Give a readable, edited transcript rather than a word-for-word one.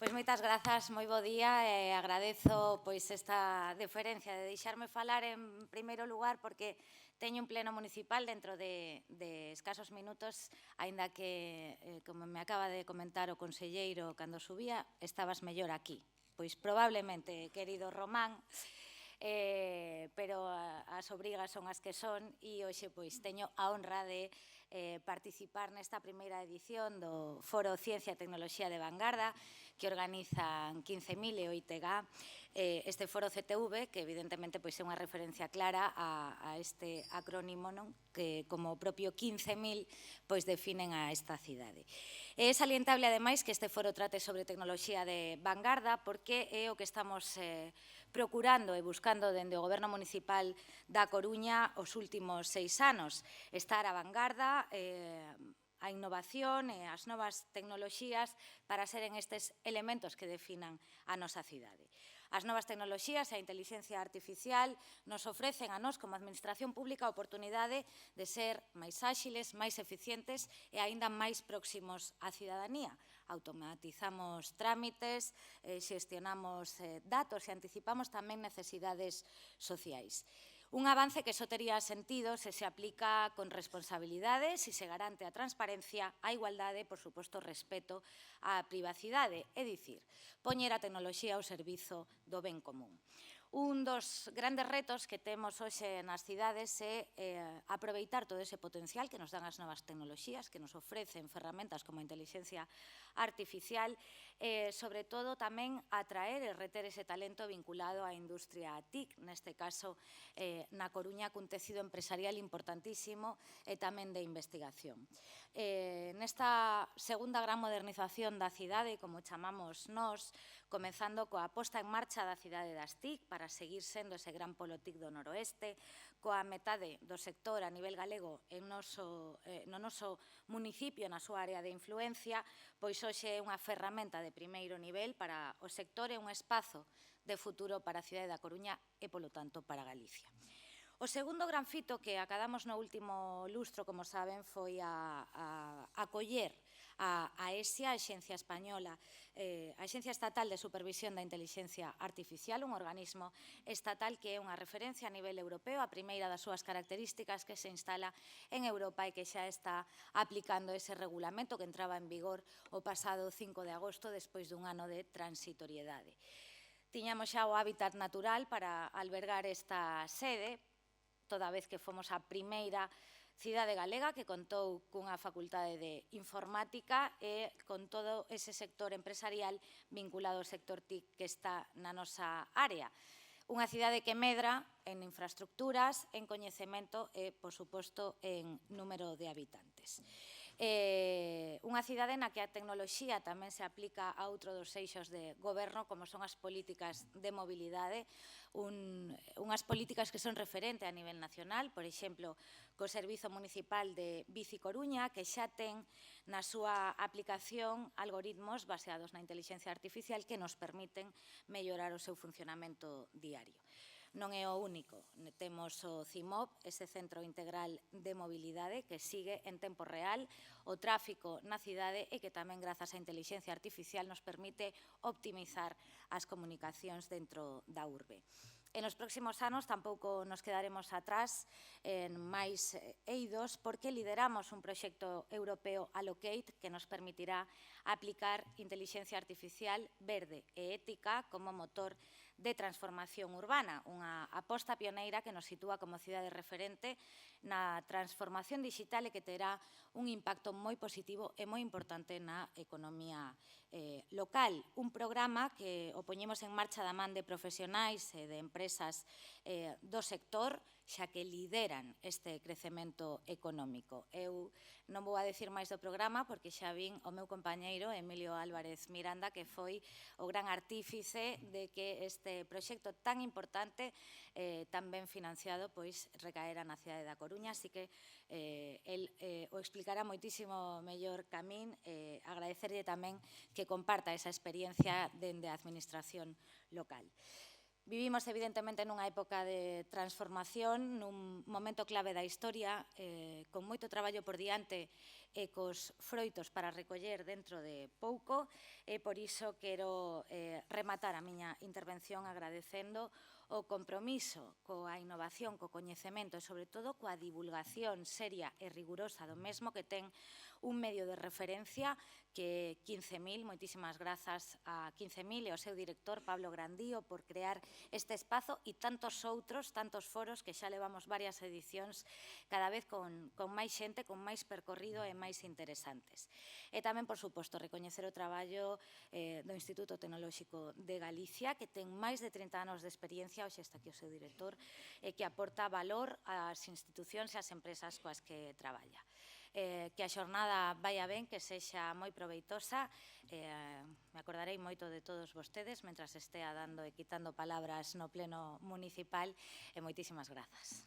Pois moitas grazas, moi bo día e agradezo esta deferencia de deixarme falar en primeiro lugar porque teño un pleno municipal dentro de escasos minutos, aínda que, como me acaba de comentar o conselleiro cando subía, estabas mellor aquí. Pois probablemente, querido Román, pero as obrigas son as que son e hoxe teño a honra de participar nesta primeira edición do Foro Ciencia e Tecnoloxía de Vanguarda que organizan 15.000 e o ITG, este Foro CTV, que evidentemente é unha referencia clara a este acrónimo que, como o propio 15.000, definen a esta cidade. É salientable, ademais, que este foro trate sobre tecnoloxía de vanguarda porque é o que estamos procurando e buscando dende o Goberno Municipal da Coruña os últimos 6 anos. Estar a vanguarda, a innovación e as novas tecnoloxías para seren estes elementos que definan a nosa cidade. As novas tecnoloxías e a inteligencia artificial nos ofrecen a nós, como administración pública, a oportunidade de ser máis áxiles, máis eficientes e aínda máis próximos á cidadanía. Automatizamos trámites, xestionamos datos e anticipamos tamén necesidades sociais. Un avance que só tería sentido se se aplica con responsabilidade, se se garante a transparencia, a igualdade e, por suposto, o respeto á privacidade, é dicir, poñer a tecnoloxía ao servizo do ben común. Un dos grandes retos que temos hoxe nas cidades é aproveitar todo ese potencial que nos dan as novas tecnoloxías, que nos ofrecen ferramentas como a inteligencia artificial e, sobre todo, tamén atraer e reter ese talento vinculado á industria TIC, neste caso na Coruña, cun tecido empresarial importantísimo e tamén de investigación. Nesta segunda gran modernización da cidade, como chamamos nós, comezando coa posta en marcha da cidade das TIC para seguir sendo ese gran polo TIC do noroeste, coa metade do sector a nivel galego no noso municipio, na súa área de influencia, pois hoxe é unha ferramenta de primeiro nivel para o sector e un espazo de futuro para a cidade da Coruña e, polo tanto, para Galicia. O segundo gran fito que acadamos no último lustro, como saben, foi a acoller a ESIA, a Axencia Española, a Axencia Estatal de Supervisión da Inteligencia Artificial, un organismo estatal que é unha referencia a nivel europeo, a primeira das súas características que se instala en Europa e que xa está aplicando ese regulamento que entraba en vigor o pasado 5 de agosto despois dun ano de transitoriedade. Tiñamos xa o hábitat natural para albergar esta sede, toda vez que fomos a primeira cidade galega que contou cunha facultade de informática e con todo ese sector empresarial vinculado ao sector TIC que está na nosa área. Unha cidade que medra en infraestructuras, en coñecemento e, por suposto, en número de habitantes. Unha cidade na que a tecnoloxía tamén se aplica a outro dos eixos de goberno, como son as políticas de mobilidade, unhas políticas que son referente a nivel nacional, por exemplo, co Servizo Municipal de Bici Coruña, que xa ten na súa aplicación algoritmos baseados na inteligencia artificial que nos permiten mellorar o seu funcionamento diario. Non é o único, temos o CIMOB, ese Centro Integral de Mobilidade, que sigue en tempo real o tráfico na cidade e que tamén, grazas á inteligencia artificial, nos permite optimizar as comunicacións dentro da urbe. En os próximos anos tampouco nos quedaremos atrás en máis eidos porque lideramos un proxecto europeo Allocate que nos permitirá aplicar inteligencia artificial verde e ética como motor de transformación urbana, unha aposta pioneira que nos sitúa como cidade referente na transformación digital e que terá un impacto moi positivo e moi importante na economía local. Un programa que o poñemos en marcha da man de profesionais e de empresas do sector, xa que lideran este crecemento económico. Eu non vou a decir máis do programa porque xa vin o meu compañeiro Emilio Álvarez Miranda, que foi o gran artífice de que este proxecto tan importante, tan ben financiado, recaera na cidade da Coruña, así que el o explicará moitísimo mellor que a min, agradecerlle tamén que comparta esa experiencia dende a administración local. Vivimos, evidentemente, nunha época de transformación, nun momento clave da historia, con moito traballo por diante e cos froitos para recoller dentro de pouco, e por iso quero rematar a miña intervención agradecendo o compromiso coa innovación, co coñecemento e, sobre todo, coa divulgación seria e rigurosa do mesmo que ten un medio de referencia que 15.000, moitísimas grazas a 15.000 e ao seu director Pablo Grandío por crear este espazo e tantos outros, tantos foros que xa levamos varias edicións cada vez con máis xente, con máis percorrido e máis interesantes. E tamén, por suposto, recoñecer o traballo do Instituto Tecnolóxico de Galicia, que ten máis de 30 anos de experiencia, hoxe está aquí o seu director, e que aporta valor ás institucións e ás empresas coas que traballa. Que a xornada vaia ben, que sexa moi proveitosa. Me acordarei moito de todos vostedes mentras estea dando e quitando palabras no pleno municipal, e moitísimas grazas.